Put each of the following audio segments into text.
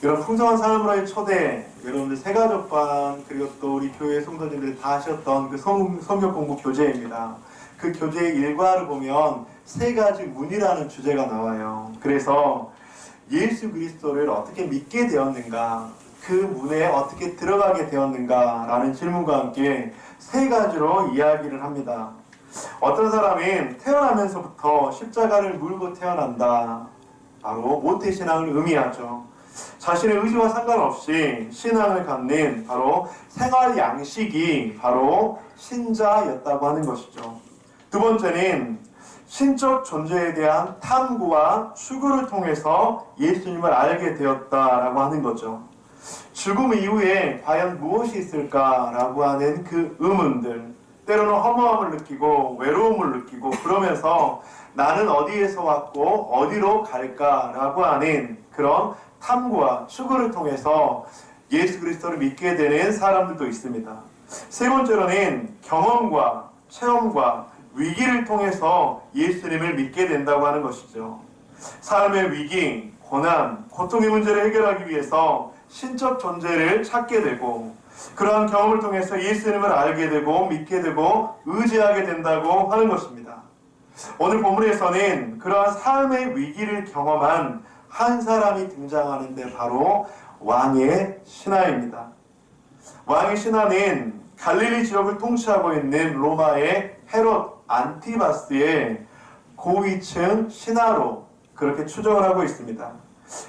이런 풍성한 삶으로의 초대, 여러분들 새가족반 그리고 또 우리 교회 성도님들이 다 하셨던 그 성경 공부 교재입니다. 그 교재의 일과를 보면 세 가지 문이라는 주제가 나와요. 그래서 예수 그리스도를 어떻게 믿게 되었는가, 그 문에 어떻게 들어가게 되었는가 라는 질문과 함께 세 가지로 이야기를 합니다. 어떤 사람은 태어나면서부터 십자가를 물고 태어난다, 바로 모태신앙을 의미하죠. 자신의 의지와 상관없이 신앙을 갖는 바로 생활 양식이 바로 신자였다고 하는 것이죠. 두 번째는 신적 존재에 대한 탐구와 추구를 통해서 예수님을 알게 되었다라고 하는 거죠. 죽음 이후에 과연 무엇이 있을까라고 하는 그 의문들, 때로는 허무함을 느끼고 외로움을 느끼고 그러면서 나는 어디에서 왔고 어디로 갈까라고 하는 그런 탐구와 추구를 통해서 예수 그리스도를 믿게 되는 사람들도 있습니다. 세 번째로는 경험과 체험과 위기를 통해서 예수님을 믿게 된다고 하는 것이죠. 삶의 위기, 고난, 고통의 문제를 해결하기 위해서 신적 존재를 찾게 되고 그러한 경험을 통해서 예수님을 알게 되고 믿게 되고 의지하게 된다고 하는 것입니다. 오늘 본문에서는 그러한 삶의 위기를 경험한 한 사람이 등장하는데 바로 왕의 신하입니다. 왕의 신하는 갈릴리 지역을 통치하고 있는 로마의 헤롯 안티바스의 고위층 신하로 그렇게 추정을 하고 있습니다.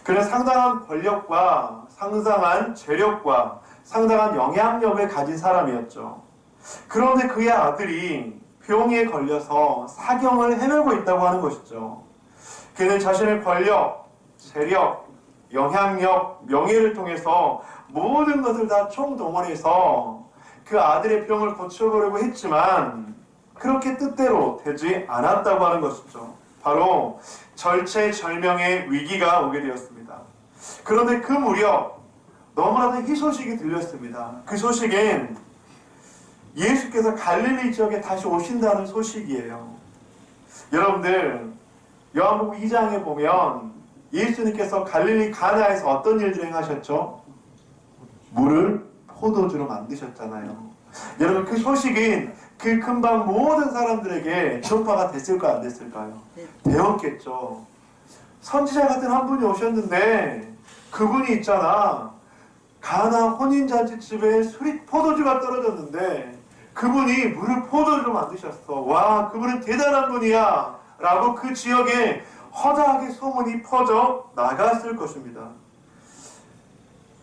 그는 상당한 권력과 상당한 재력과 상당한 영향력을 가진 사람이었죠. 그런데 그의 아들이 병에 걸려서 사경을 헤매고 있다고 하는 것이죠. 그는 자신의 권력, 재력, 영향력, 명예를 통해서 모든 것을 다 총동원해서 그 아들의 병을 고쳐보려고 했지만 그렇게 뜻대로 되지 않았다고 하는 것이죠. 바로 절체절명의 위기가 오게 되었습니다. 그런데 그 무렵 너무나도 희소식이 들렸습니다. 그 소식은 예수께서 갈릴리 지역에 다시 오신다는 소식이에요. 여러분들 요한복음 2장에 보면 예수님께서 갈릴리 가나에서 어떤 일들을 행하셨죠? 물을 포도주로 만드셨잖아요. 여러분 그 소식은 그 근방 모든 사람들에게 전파가 됐을까요? 안 됐을까요? 되었겠죠. 선지자 같은 한 분이 오셨는데 그분이 있잖아, 가나 혼인잔치집에 포도주가 떨어졌는데 그분이 물을 포도주로 만드셨어. 와, 그분은 대단한 분이야 라고 그 지역에 허다하게 소문이 퍼져 나갔을 것입니다.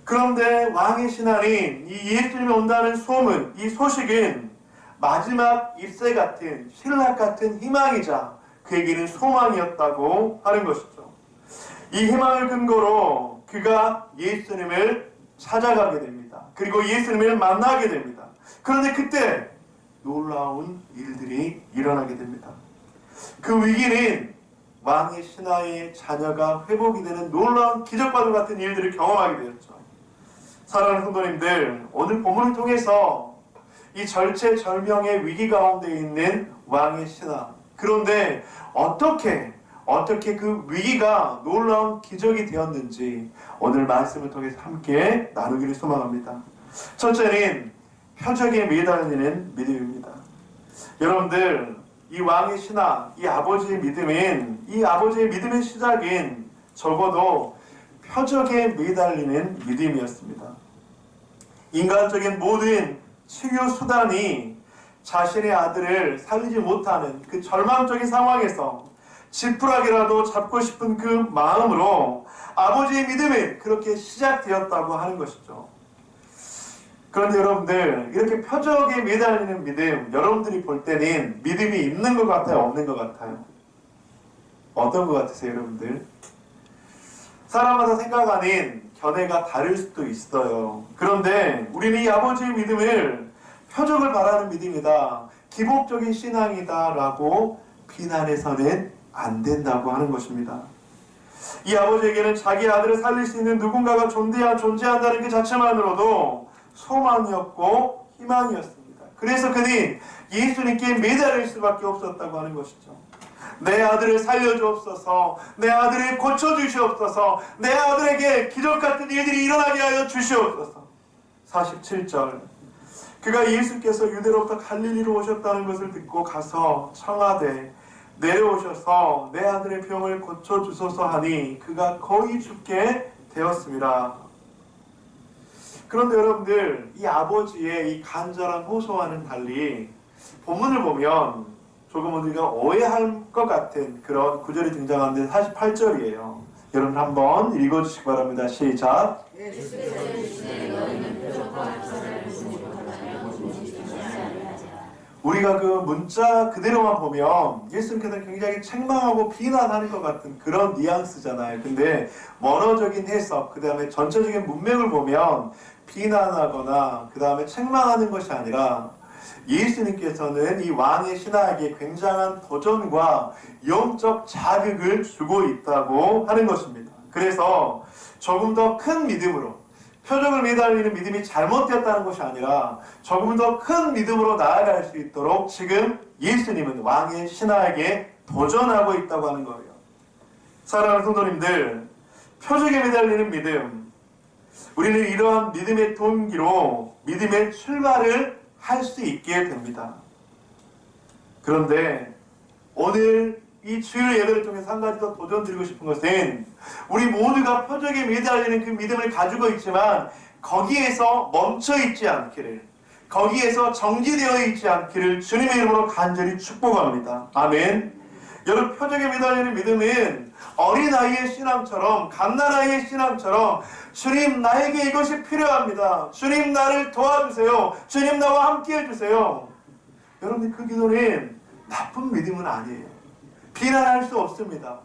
그런데 왕의 신하인 이 예수님이 온다는 소문, 이 소식은 마지막 잎새 같은 신락 같은 희망이자 그에게는 소망이었다고 하는 것이죠. 이 희망을 근거로 그가 예수님을 찾아가게 됩니다. 그리고 예수님을 만나게 됩니다. 그런데 그때 놀라운 일들이 일어나게 됩니다. 그 위기는 왕의 신하의 자녀가 회복이 되는 놀라운 기적과도 같은 일들을 경험하게 되었죠. 사랑하는 성도님들, 오늘 본문을 통해서 이 절체절명의 위기 가운데 있는 왕의 신하, 그런데 어떻게 그 위기가 놀라운 기적이 되었는지 오늘 말씀을 통해서 함께 나누기를 소망합니다. 첫째는 표적에 매달리는 믿음입니다. 여러분들, 이 왕의 신하, 이 아버지의 믿음은, 이 아버지의 믿음의 시작은 적어도 표적에 매달리는 믿음이었습니다. 인간적인 모든 치유 수단이 자신의 아들을 살리지 못하는 그 절망적인 상황에서 지푸라기라도 잡고 싶은 그 마음으로 아버지의 믿음이 그렇게 시작되었다고 하는 것이죠. 그런데 여러분들, 이렇게 표적에 매달리는 믿음, 여러분들이 볼 때는 믿음이 있는 것 같아요? 없는 것 같아요? 어떤 것 같으세요, 여러분들? 사람마다 생각하는 견해가 다를 수도 있어요. 그런데 우리는 이 아버지의 믿음을 표적을 바라는 믿음이다, 기복적인 신앙이다 라고 비난해서는 안 된다고 하는 것입니다. 이 아버지에게는 자기 아들을 살릴 수 있는 누군가가 존재한다는 그 자체만으로도 소망이었고 희망이었습니다. 그래서 그는 예수님께 매달릴 수밖에 없었다고 하는 것이죠. 내 아들을 살려주옵소서, 내 아들을 고쳐주시옵소서, 내 아들에게 기적같은 일들이 일어나게 하여 주시옵소서. 47절, 그가 예수께서 유대로부터 갈릴리로 오셨다는 것을 듣고 가서 청하되 내려오셔서 내 아들의 병을 고쳐주소서 하니 그가 거의 죽게 되었습니다. 그런데 여러분들, 이 아버지의 이 간절한 호소와는 달리 본문을 보면 조금 우리가 오해할 것 같은 그런 구절이 등장하는데 48절이에요. 여러분 한번 읽어주시기 바랍니다. 시작. 우리가 그 문자 그대로만 보면 예수님께서는 굉장히 책망하고 비난하는 것 같은 그런 뉘앙스잖아요. 근데 원어적인 해석, 그 다음에 전체적인 문맥을 보면 비난하거나 그 다음에 책망하는 것이 아니라 예수님께서는 이 왕의 신하에게 굉장한 도전과 영적 자극을 주고 있다고 하는 것입니다. 그래서 조금 더 큰 믿음으로, 표적을 매달리는 믿음이 잘못되었다는 것이 아니라 조금 더 큰 믿음으로 나아갈 수 있도록 지금 예수님은 왕의 신하에게 도전하고 있다고 하는 거예요. 사랑하는 성도님들, 표적에 매달리는 믿음, 우리는 이러한 믿음의 동기로 믿음의 출발을 할 수 있게 됩니다. 그런데 오늘 이 주일 예배를 통해서 한 가지 더 도전드리고 싶은 것은 우리 모두가 표적에 매달리는 그 믿음을 가지고 있지만 거기에서 멈춰 있지 않기를, 거기에서 정지되어 있지 않기를 주님의 이름으로 간절히 축복합니다. 아멘. 여러분, 표적에 매달리는 믿음은 어린아이의 신앙처럼, 갓난아이의 신앙처럼 주님 나에게 이것이 필요합니다, 주님 나를 도와주세요, 주님 나와 함께 해주세요. 여러분, 그 기도는 나쁜 믿음은 아니에요. 비난할 수 없습니다.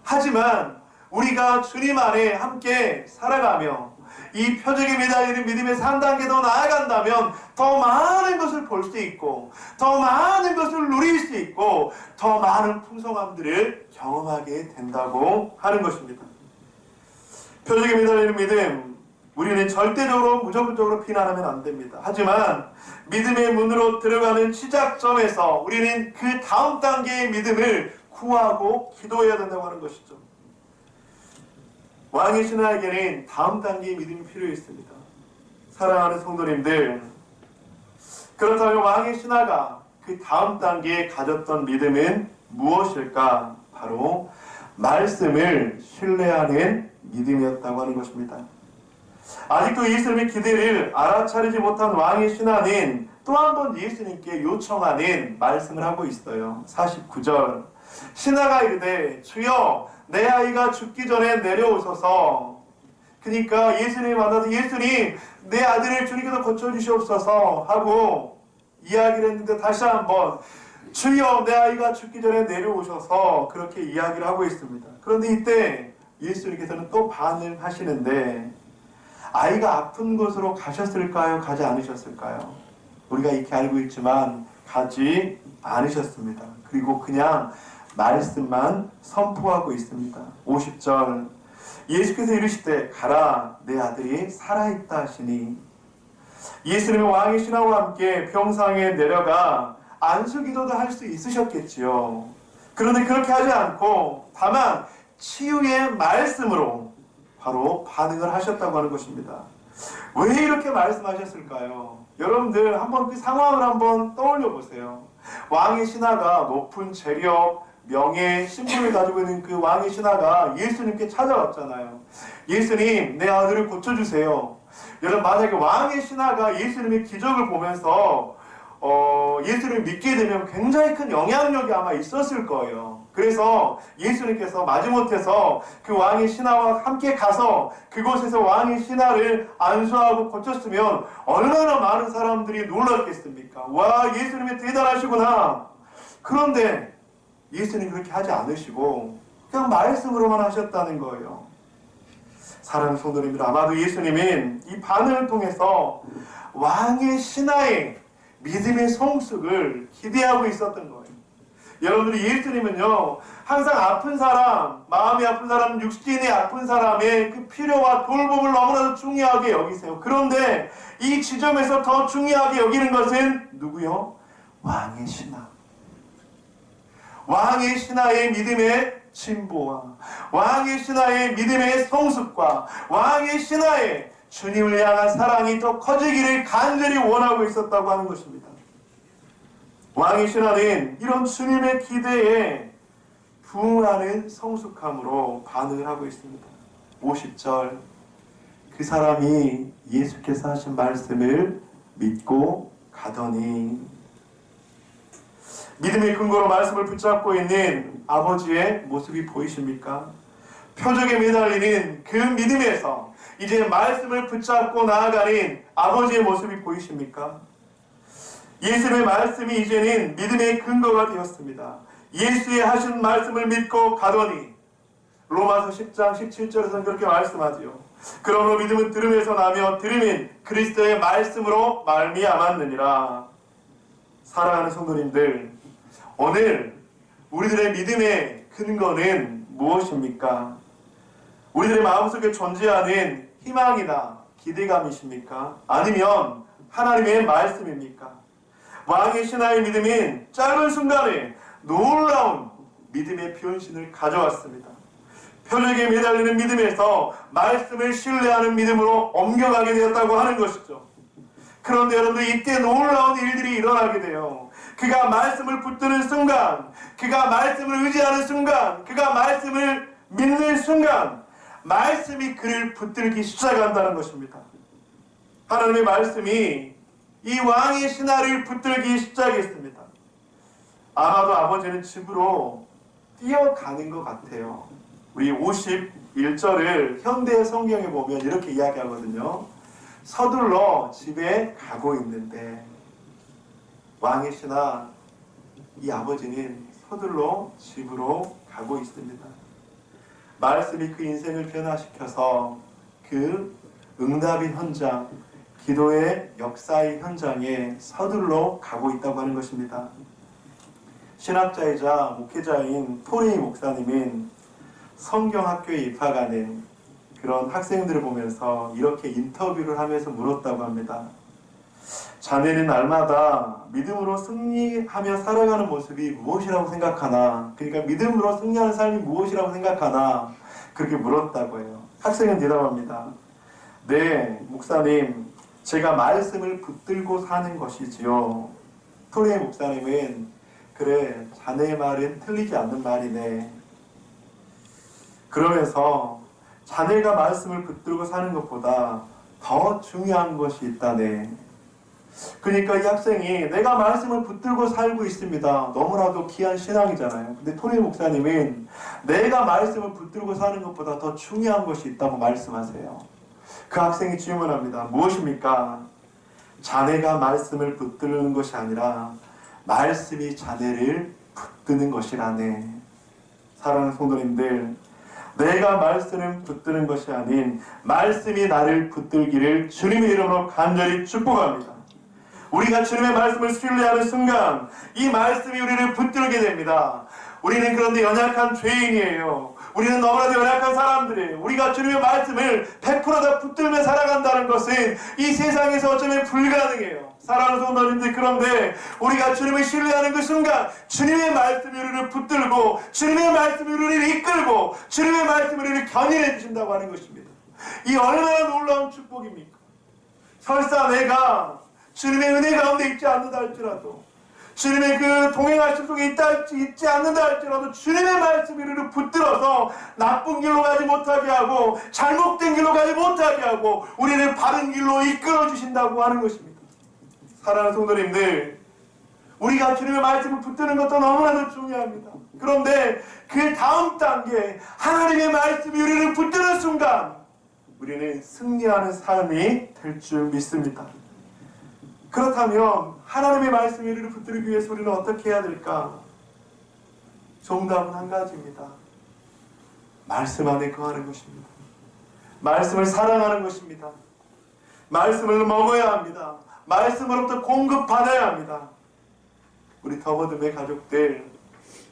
하지만 우리가 주님 안에 함께 살아가며 이 표적에 매달리는 믿음에서 한 단계 더 나아간다면 더 많은 것을 볼 수 있고 더 많은 것을 누릴 수 있고 더 많은 풍성함들을 경험하게 된다고 하는 것입니다. 표적에 매달리는 믿음, 우리는 절대적으로 무조건적으로 비난하면 안 됩니다. 하지만 믿음의 문으로 들어가는 시작점에서 우리는 그 다음 단계의 믿음을 구하고 기도해야 된다고 하는 것이죠. 왕의 신하에게는 다음 단계의 믿음이 필요했습니다. 사랑하는 성도님들, 그렇다면 왕의 신하가 그 다음 단계에 가졌던 믿음은 무엇일까? 바로 말씀을 신뢰하는 믿음이었다고 하는 것입니다. 아직도 예수님의 기대를 알아차리지 못한 왕의 신하는 또 한 번 예수님께 요청하는 말씀을 하고 있어요. 49절, 신하가 이르되 주여 내 아이가 죽기 전에 내려오소서. 그러니까 예수님이 만나서 예수님 내 아들을 주님께서 고쳐주시옵소서 하고 이야기를 했는데 다시 한번 주여 내 아이가 죽기 전에 내려오셔서 그렇게 이야기를 하고 있습니다. 그런데 이때 예수님께서는 또 반응하시는데 아이가 아픈 곳으로 가셨을까요? 가지 않으셨을까요? 우리가 이렇게 알고 있지만 가지 않으셨습니다. 그리고 그냥 말씀만 선포하고 있습니다. 50절, 예수께서 이르시되 가라 내 아들이 살아있다 하시니 예수님은 왕의 신하와 함께 병상에 내려가 안수기도도 할 수 있으셨겠지요. 그런데 그렇게 하지 않고 다만 치유의 말씀으로 바로 반응을 하셨다고 하는 것입니다. 왜 이렇게 말씀하셨을까요? 여러분들 한번 그 상황을 한번 떠올려 보세요. 왕의 신하가 높은 재력, 명예, 신분을 가지고 있는 그 왕의 신하가 예수님께 찾아왔잖아요. 예수님 내 아들을 고쳐주세요. 여러분, 만약에 왕의 신하가 예수님의 기적을 보면서 예수님을 믿게 되면 굉장히 큰 영향력이 아마 있었을 거예요. 그래서 예수님께서 마지못해서 그 왕의 신하와 함께 가서 그곳에서 왕의 신하를 안수하고 고쳤으면 얼마나 많은 사람들이 놀랐겠습니까? 와, 예수님이 대단하시구나. 그런데 예수님이 그렇게 하지 않으시고 그냥 말씀으로만 하셨다는 거예요. 사랑하는 성도님들, 아마도 예수님은 이 반응을 통해서 왕의 신하의 믿음의 성숙을 기대하고 있었던 거예요. 여러분들이 예수님은요, 항상 아픈 사람, 마음이 아픈 사람, 육신이 아픈 사람의 그 필요와 돌봄을 너무나도 중요하게 여기세요. 그런데 이 지점에서 더 중요하게 여기는 것은 누구요? 왕의 신하. 왕의 신하의 믿음의 진보와 왕의 신하의 믿음의 성숙과 왕의 신하의 주님을 향한 사랑이 더 커지기를 간절히 원하고 있었다고 하는 것입니다. 왕의 신하는 이런 주님의 기대에 부응하는 성숙함으로 반응을 하고 있습니다. 50절, 그 사람이 예수께서 하신 말씀을 믿고 가더니. 믿음의 근거로 말씀을 붙잡고 있는 아버지의 모습이 보이십니까? 표적에 매달리는 그 믿음에서 이제 말씀을 붙잡고 나아가는 아버지의 모습이 보이십니까? 예수의 말씀이 이제는 믿음의 근거가 되었습니다. 예수의 하신 말씀을 믿고 가더니, 로마서 10장 17절에서는 그렇게 말씀하지요. 그러므로 믿음은 들음에서 나며 들음은 그리스도의 말씀으로 말미암았느니라. 사랑하는 성도님들, 오늘 우리들의 믿음의 근거는 무엇입니까? 우리들의 마음속에 존재하는 희망이나 기대감이십니까? 아니면 하나님의 말씀입니까? 왕의 신하의 믿음인 짧은 순간에 놀라운 믿음의 변신을 가져왔습니다. 표적에 매달리는 믿음에서 말씀을 신뢰하는 믿음으로 옮겨가게 되었다고 하는 것이죠. 그런데 여러분들, 이때 놀라운 일들이 일어나게 돼요. 그가 말씀을 붙드는 순간, 그가 말씀을 의지하는 순간, 그가 말씀을 믿는 순간 말씀이 그를 붙들기 시작한다는 것입니다. 하나님의 말씀이 이 왕의 신하를 붙들기 시작했습니다. 아마도 아버지는 집으로 뛰어가는 것 같아요. 우리 51절을 현대 성경에 보면 이렇게 이야기하거든요. 서둘러 집에 가고 있는데, 왕의 신하 이 아버지는 서둘러 집으로 가고 있습니다. 말씀이 그 인생을 변화시켜서 그 응답의 현장, 기도의 역사의 현장에 서둘러 가고 있다고 하는 것입니다. 신학자이자 목회자인 토니 목사님은 성경학교에 입학하는 그런 학생들을 보면서 이렇게 인터뷰를 하면서 물었다고 합니다. 자네는 날마다 믿음으로 승리하며 살아가는 모습이 무엇이라고 생각하나? 그러니까 믿음으로 승리하는 삶이 무엇이라고 생각하나? 그렇게 물었다고 해요. 학생은 대답합니다. 네, 목사님, 제가 말씀을 붙들고 사는 것이지요. 토니 목사님은 그래, 자네의 말은 틀리지 않는 말이네. 그러면서 자네가 말씀을 붙들고 사는 것보다 더 중요한 것이 있다네. 그러니까 이 학생이 내가 말씀을 붙들고 살고 있습니다. 너무나도 귀한 신앙이잖아요. 근데 토니 목사님은 내가 말씀을 붙들고 사는 것보다 더 중요한 것이 있다고 말씀하세요. 그 학생이 질문합니다. 무엇입니까? 자네가 말씀을 붙드는 것이 아니라 말씀이 자네를 붙드는 것이라네. 사랑하는 성도님들, 내가 말씀을 붙드는 것이 아닌 말씀이 나를 붙들기를 주님의 이름으로 간절히 축복합니다. 우리가 주님의 말씀을 신뢰하는 순간 이 말씀이 우리를 붙들게 됩니다. 우리는 그런데 연약한 죄인이에요. 우리는 너무나도 연약한 사람들이에요. 우리가 주님의 말씀을 100% 다 붙들며 살아간다는 것은 이 세상에서 어쩌면 불가능해요. 사랑하는 성도님들, 그런데 우리가 주님을 신뢰하는 그 순간 주님의 말씀이 우리를 붙들고 주님의 말씀이 우리를 이끌고 주님의 말씀이 우리를 견인해 주신다고 하는 것입니다. 이 얼마나 놀라운 축복입니까? 설사 내가 주님의 은혜 가운데 있지 않는다 할지라도, 주님의 그 동행하심 속에 있지 않는다 할지라도 주님의 말씀이 우리를 붙들어서 나쁜 길로 가지 못하게 하고 잘못된 길로 가지 못하게 하고 우리를 바른 길로 이끌어 주신다고 하는 것입니다. 사랑하는 성도님들, 우리가 주님의 말씀을 붙드는 것도 너무나도 중요합니다. 그런데 그 다음 단계, 하나님의 말씀이 우리를 붙드는 순간 우리는 승리하는 삶이 될 줄 믿습니다. 그렇다면 하나님의 말씀이 우리를 붙들기 위해서 우리는 어떻게 해야 될까? 정답은 한 가지입니다. 말씀 안에 거하는 것입니다. 말씀을 사랑하는 것입니다. 말씀을 먹어야 합니다. 말씀으로부터 공급받아야 합니다. 우리 더버듬의 가족들,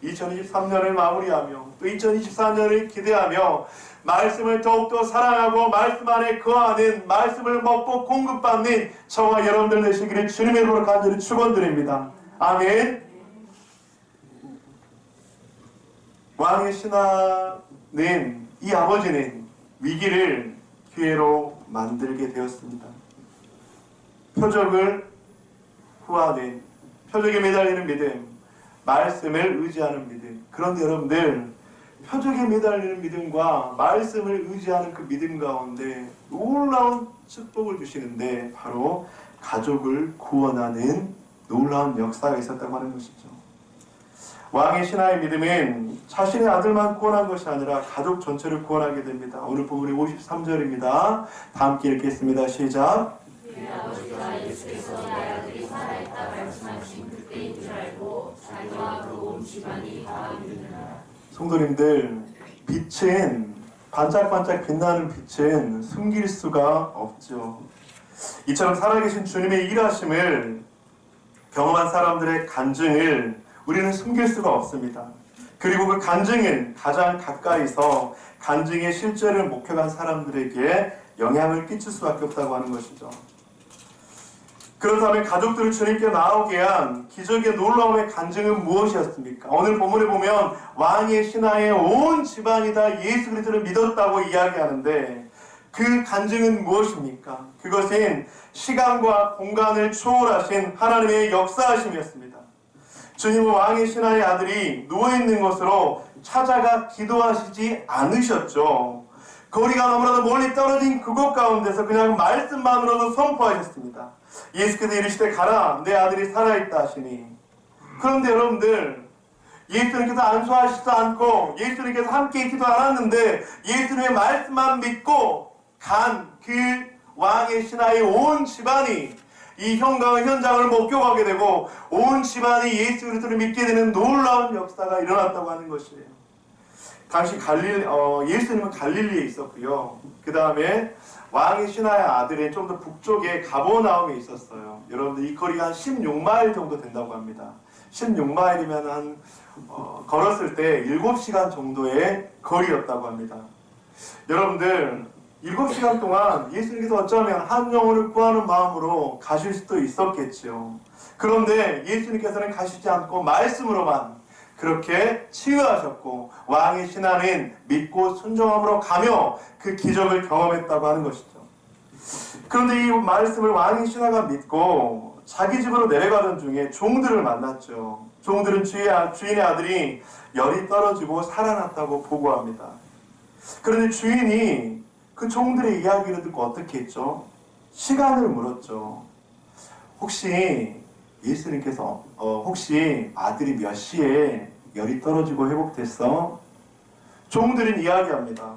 2023년을 마무리하며 또 2024년을 기대하며 말씀을 더욱더 사랑하고 말씀 안에 거하는, 말씀을 먹고 공급받는 저와 여러분들 되시기를 주님의 이름으로 간절히 축원드립니다. 아멘. 왕의 신하는, 이 아버지는 위기를 기회로 만들게 되었습니다. 표적을 구하는, 표적에 매달리는 믿음, 말씀을 의지하는 믿음. 그런데 여러분들, 표적에 매달리는 믿음과 말씀을 의지하는 그 믿음 가운데 놀라운 축복을 주시는데, 바로 가족을 구원하는 놀라운 역사가 있었다고 하는 것이죠. 왕의 신하의 믿음은 자신의 아들만 구원한 것이 아니라 가족 전체를 구원하게 됩니다. 오늘 본문이 53절입니다. 다 함께 읽겠습니다. 시작. 그 아버지가 예수께서 나의 아들이 살아있다 말씀하신 그때인 줄 알고 자기와 그 온 집안이 다 믿으니라. 성도님들, 빛은, 반짝반짝 빛나는 빛은 숨길 수가 없죠. 이처럼 살아계신 주님의 일하심을 경험한 사람들의 간증을 우리는 숨길 수가 없습니다. 그리고 그 간증은 가장 가까이서 간증의 실제를 목격한 사람들에게 영향을 끼칠 수밖에 없다고 하는 것이죠. 그렇다면 가족들을 주님께 나오게 한 기적의 놀라움의 간증은 무엇이었습니까? 오늘 본문에 보면 왕의 신하의 온 집안이 다 예수 그리스도를 믿었다고 이야기하는데, 그 간증은 무엇입니까? 그것은 시간과 공간을 초월하신 하나님의 역사하심이었습니다. 주님은 왕의 신하의 아들이 누워있는 곳으로 찾아가 기도하시지 않으셨죠. 거리가 너무나도 멀리 떨어진 그곳 가운데서 그냥 말씀만으로도 선포하셨습니다. 예수께서 이르시되 가라, 내 아들이 살아있다 하시니. 그런데 여러분들, 예수님께서 안수하시지도 않고 예수님께서 함께 있지도 않았는데 예수님의 말씀만 믿고 간 그 왕의 신하의 온 집안이 이 현장을 목격하게 되고 온 집안이 예수 그리스도를 믿게 되는 놀라운 역사가 일어났다고 하는 것이에요. 당시 예수님은 갈릴리에 있었고요. 그 다음에 왕의 신하의 아들이 좀 더 북쪽에 가버나움에 있었어요. 여러분들, 이 거리가 한 16마일 정도 된다고 합니다. 16마일이면 걸었을 때 7시간 정도의 거리였다고 합니다. 여러분들, 7시간 동안 예수님께서 어쩌면 한 영혼을 구하는 마음으로 가실 수도 있었겠죠. 그런데 예수님께서는 가시지 않고 말씀으로만 그렇게 치유하셨고, 왕의 신하는 믿고 순종함으로 가며 그 기적을 경험했다고 하는 것이죠. 그런데 이 말씀을 왕의 신하가 믿고 자기 집으로 내려가던 중에 종들을 만났죠. 종들은 주인의 아들이 열이 떨어지고 살아났다고 보고합니다. 그런데 주인이 그 종들의 이야기를 듣고 어떻게 했죠? 시간을 물었죠. 혹시 예수님께서 혹시 아들이 몇 시에 열이 떨어지고 회복됐어? 종들은 이야기합니다.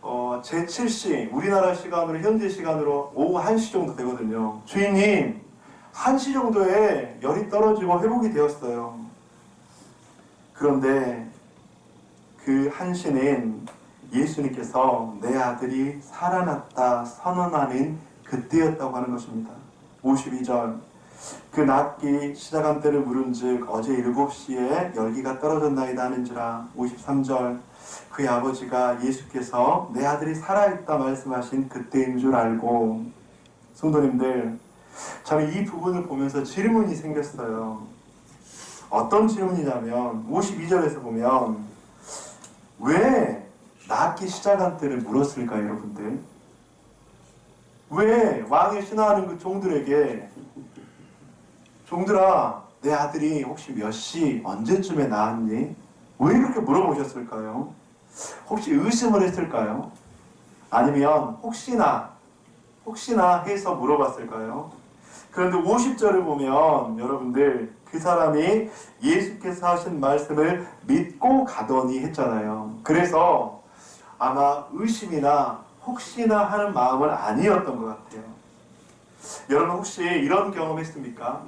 제7시, 우리나라 시간으로, 현재 시간으로 오후 1시 정도 되거든요. 주인님, 1시 정도에 열이 떨어지고 회복이 되었어요. 그런데 그 1시는 예수님께서 내 아들이 살아났다 선언하는 그때였다고 하는 것입니다. 52절, 그 낫기 시작한 때를 물은즉 어제 7시에 열기가 떨어졌나이다 하는지라. 53절, 그의 아버지가 예수께서 내 아들이 살아있다 말씀하신 그때인 줄 알고. 성도님들, 저는 이 부분을 보면서 질문이 생겼어요. 어떤 질문이냐면 52절에서 보면 왜 낫기 시작한 때를 물었을까요, 여러분들? 왜 왕의 신하하는 그 종들에게 종들아, 내 아들이 혹시 몇 시, 언제쯤에 낳았니? 왜 그렇게 물어보셨을까요? 혹시 의심을 했을까요? 아니면 혹시나 해서 물어봤을까요? 그런데 50절을 보면 여러분들, 그 사람이 예수께서 하신 말씀을 믿고 가더니 했잖아요. 그래서 아마 의심이나 혹시나 하는 마음은 아니었던 것 같아요. 여러분, 혹시 이런 경험 했습니까?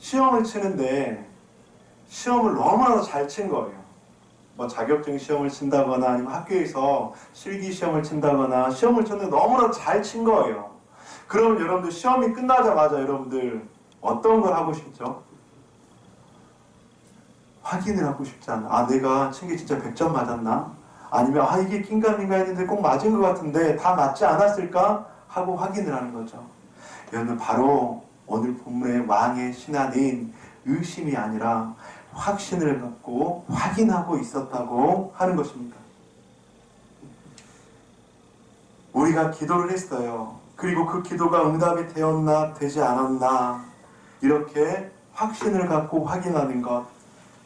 시험을 치는데 시험을 너무나도 잘 친 거예요. 뭐 자격증 시험을 친다거나 아니면 학교에서 실기 시험을 친다거나 시험을 쳤는데 너무나도 잘 친 거예요. 그러면 여러분들 시험이 끝나자마자 여러분들 어떤 걸 하고 싶죠? 확인을 하고 싶지 않아. 내가 친 게 진짜 100점 맞았나? 아니면 이게 긴가민가 했는데 꼭 맞은 것 같은데 다 맞지 않았을까? 하고 확인을 하는 거죠. 여러분, 바로 오늘 본문의 왕의 신하는 의심이 아니라 확신을 갖고 확인하고 있었다고 하는 것입니다. 우리가 기도를 했어요. 그리고 그 기도가 응답이 되었나 되지 않았나 이렇게 확신을 갖고 확인하는 것,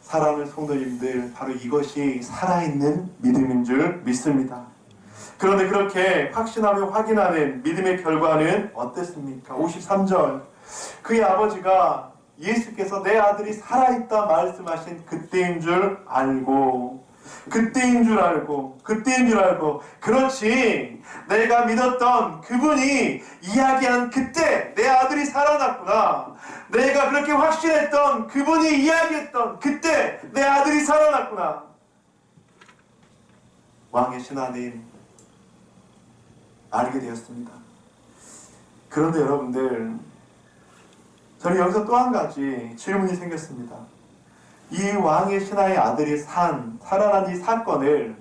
사랑하는 성도님들, 바로 이것이 살아있는 믿음인 줄 믿습니다. 그런데 그렇게 확신하며 확인하는 믿음의 결과는 어땠습니까? 53절, 그의 아버지가 예수께서 내 아들이 살아있다 말씀하신 그때인 줄 알고, 그렇지, 내가 믿었던 그분이 이야기한 그때 내 아들이 살아났구나, 내가 그렇게 확신했던 그분이 이야기했던 그때 내 아들이 살아났구나. 왕의 신하님 알게 되었습니다. 그런데 여러분들, 저는 여기서 또 한 가지 질문이 생겼습니다. 이 왕의 신하의 아들이 살아난 이 사건을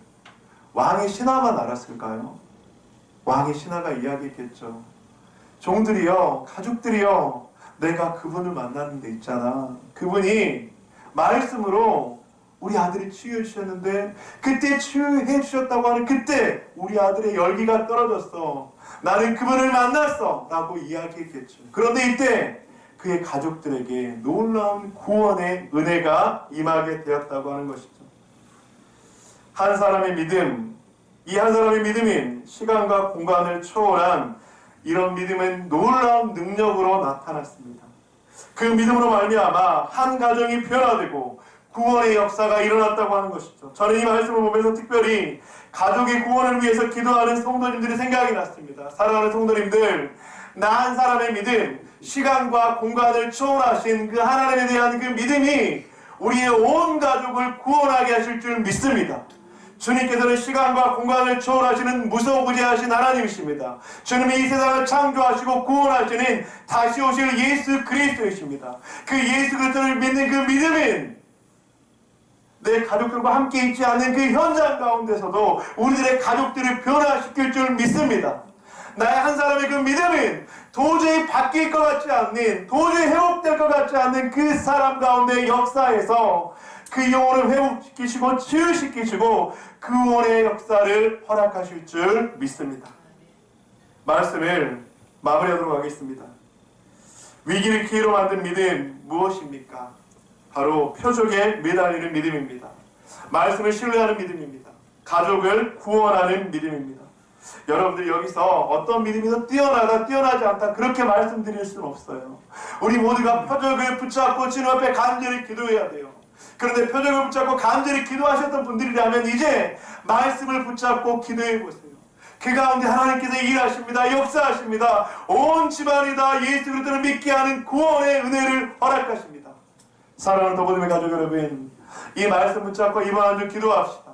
왕의 신하만 알았을까요? 왕의 신하가 이야기했겠죠. 종들이요, 가족들이요, 내가 그분을 만났는데 있잖아, 그분이 말씀으로 우리 아들이 치유해 주셨는데, 그때 치유해 주셨다고 하는 그때 우리 아들의 열기가 떨어졌어, 나는 그분을 만났어 라고 이야기했겠죠. 그런데 이때 그의 가족들에게 놀라운 구원의 은혜가 임하게 되었다고 하는 것이죠. 한 사람의 믿음, 이 한 사람의 믿음인 시간과 공간을 초월한 이런 믿음은 놀라운 능력으로 나타났습니다. 그 믿음으로 말미암아 한 가정이 변화되고 구원의 역사가 일어났다고 하는 것이죠. 저는 이 말씀을 보면서 특별히 가족의 구원을 위해서 기도하는 성도님들이 생각이 났습니다. 사랑하는 성도님들, 나 한 사람의 믿음, 시간과 공간을 초월하신 그 하나님에 대한 그 믿음이 우리의 온 가족을 구원하게 하실 줄 믿습니다. 주님께서는 시간과 공간을 초월하시는 무소부재하신 하나님이십니다. 주님이 이 세상을 창조하시고 구원하시는 다시 오실 예수 그리스도이십니다. 그 예수 그리스도를 믿는 그 믿음은 내 가족들과 함께 있지 않는 그 현장 가운데서도 우리들의 가족들을 변화시킬 줄 믿습니다. 나의 한 사람의 그 믿음은 도저히 바뀔 것 같지 않는, 도저히 회복될 것 같지 않는 그 사람 가운데 역사에서 그 영혼을 회복시키시고 치유시키시고 구원의 역사를 허락하실 줄 믿습니다. 말씀을 마무리하도록 하겠습니다. 위기를 기회로 만든 믿음 무엇입니까? 바로 표적에 매달리는 믿음입니다. 말씀을 신뢰하는 믿음입니다. 가족을 구원하는 믿음입니다. 여러분들이 여기서 어떤 믿음이 더 뛰어나다 뛰어나지 않다 그렇게 말씀드릴 수는 없어요. 우리 모두가 표적을 붙잡고 주님 앞에 간절히 기도해야 돼요. 그런데 표적을 붙잡고 간절히 기도하셨던 분들이라면 이제 말씀을 붙잡고 기도해 보세요. 그 가운데 하나님께서 일하십니다. 역사하십니다. 온 집안이 다 예수 그리스도를 믿게 하는 구원의 은혜를 허락하십니다. 사랑하는 더보듬의 가족 여러분, 이 말씀 붙잡고 이번 한 주 기도합시다.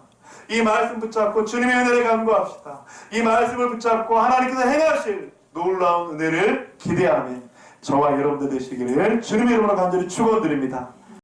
이 말씀 붙잡고 주님의 은혜를 간구합시다. 이 말씀을 붙잡고 하나님께서 행하실 놀라운 은혜를 기대하며 저와 여러분들 되시기를 주님의 이름으로 간절히 축원드립니다.